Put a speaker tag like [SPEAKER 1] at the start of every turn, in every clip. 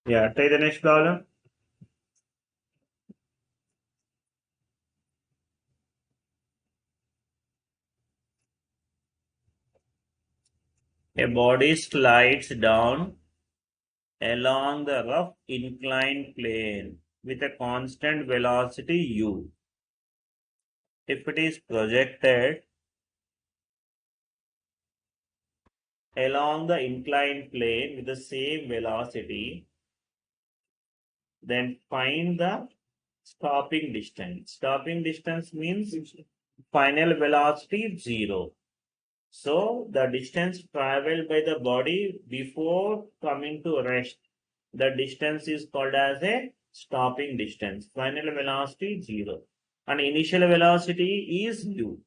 [SPEAKER 1] Yeah, try the next problem. A body slides down along the rough inclined plane with a constant velocity u. If it is projected along the inclined plane with the same velocity, then find the stopping distance. Stopping distance means final velocity 0. So the distance traveled by the body before coming to rest, the distance is called as a stopping distance. Final velocity 0. And initial velocity is u.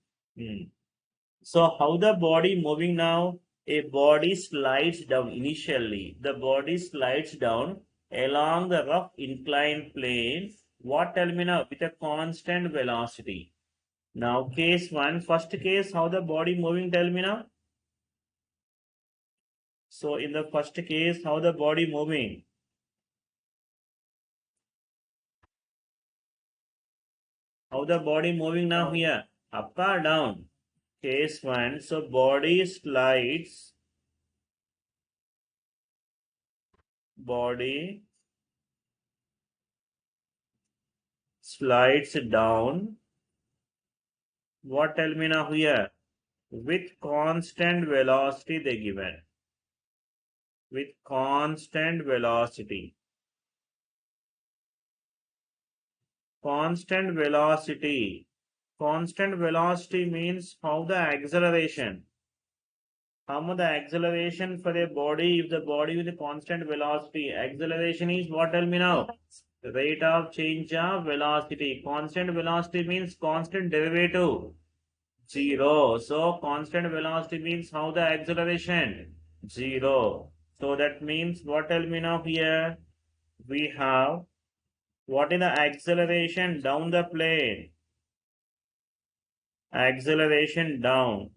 [SPEAKER 1] So how the body moving now? A body slides down initially. The body slides down along the rough inclined plane. What tell me now? With a constant velocity. Now case 1, first case, how the body moving, tell me now. So in the first case, how the body moving? How the body moving now here? Up or down? Case 1, so body slides down. What tell me now here? With constant velocity they given. With constant velocity. Constant velocity. Constant velocity means how the acceleration. How much the acceleration for a body, if the body with a constant velocity. Acceleration is what, tell me now? Rate of change of velocity. Constant velocity means constant derivative. 0. So constant velocity means how the acceleration? 0. So that means what, tell me now here? We have what is the acceleration down the plane? Acceleration down,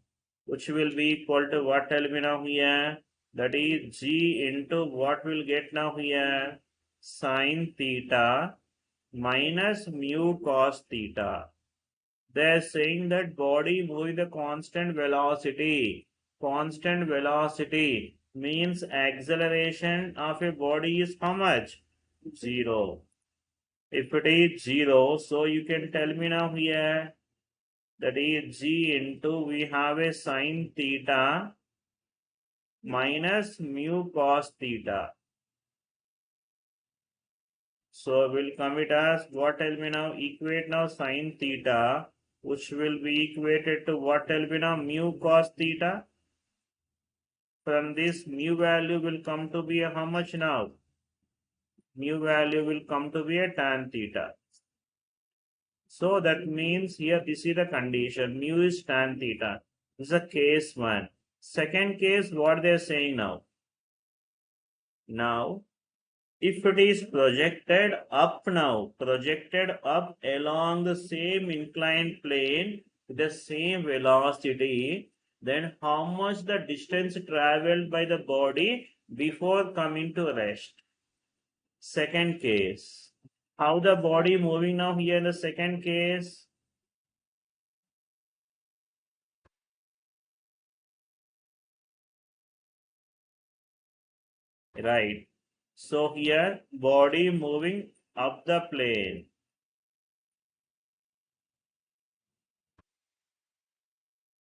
[SPEAKER 1] which will be equal to what, tell me now here? That is g into what we'll get now here? Sine theta minus mu cos theta. They're saying that body moving the constant velocity. Constant velocity means acceleration of a body is how much? 0. If it is 0, so you can tell me now here, that is g into we have a sine theta minus mu cos theta. So we'll come it as what, tell me now? Equate now sine theta, which will be equated to what, tell me now? Mu cos theta. From this, mu value will come to be a how much now? Mu value will come to be a tan theta. So that means here this is the condition. Mu is tan theta. This is a case 1. Second case, what they are saying now? Now, if it is projected up now, projected up along the same inclined plane with the same velocity, then how much the distance traveled by the body before coming to rest? Second case. How the body moving now here in the second case? Right. So here body moving up the plane.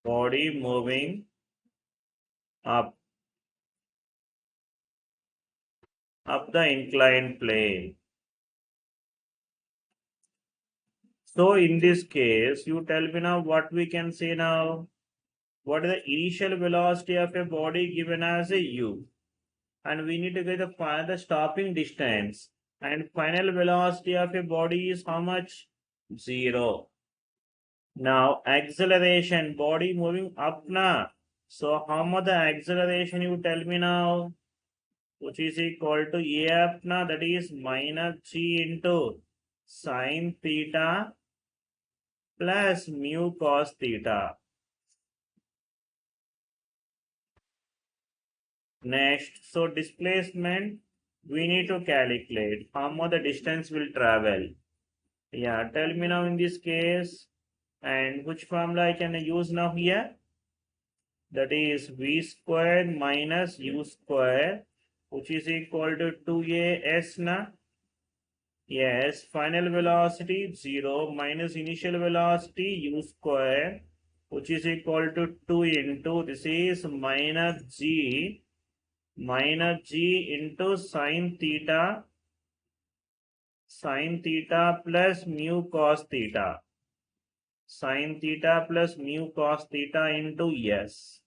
[SPEAKER 1] Body moving up the inclined plane. So in this case, you tell me now what we can say now. What is the initial velocity of a body given as a u? And we need to get the stopping distance. And final velocity of a body is how much? 0. Now acceleration, body moving up now. So how much the acceleration you tell me now? Which is equal to a up now, that is minus g into sine theta plus mu cos theta. Next, so displacement we need to calculate how much the distance will travel. Yeah, tell me now in this case, and which formula I can use now here? That is v squared minus u square, which is equal to 2as na. Yes, final velocity 0 minus initial velocity u square, which is equal to 2 into, this is g into sine theta plus mu cos theta. Sine theta plus mu cos theta into s.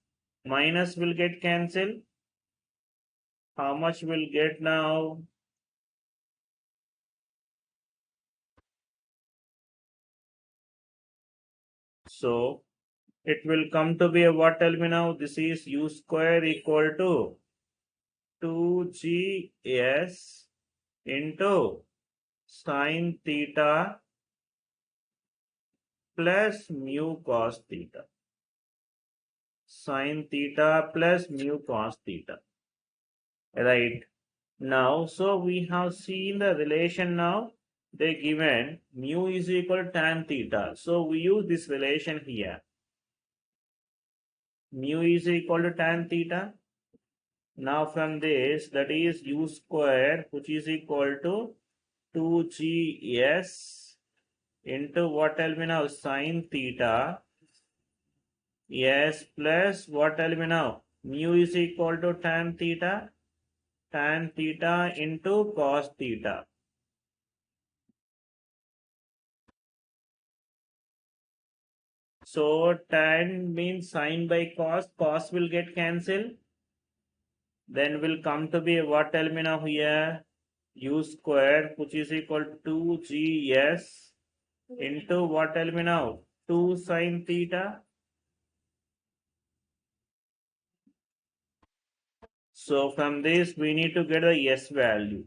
[SPEAKER 1] Minus will get cancelled. How much will get now? So it will come to be a what? Tell me now. This is u square equal to 2gs into sine theta plus mu cos theta. Sine theta plus mu cos theta. Right. Now, so we have seen the relation now. They given mu is equal to tan theta. So we use this relation here. Mu is equal to tan theta. Now from this, that is u square, which is equal to 2gs into what? Tell me now, sine theta. Yes, plus what? Tell me now, mu is equal to tan theta into cos theta. So tan means sine by cos will get cancelled. Then will come to be what? Tell me now here, u square, which is equal to 2gs into what? Tell me now, 2 sine theta. So from this we need to get the s value.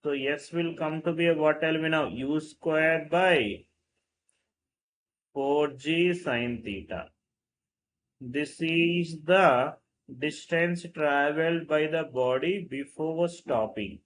[SPEAKER 1] So s will come to be what? Tell me now, u square by 4g sine theta. This is the distance traveled by the body before stopping.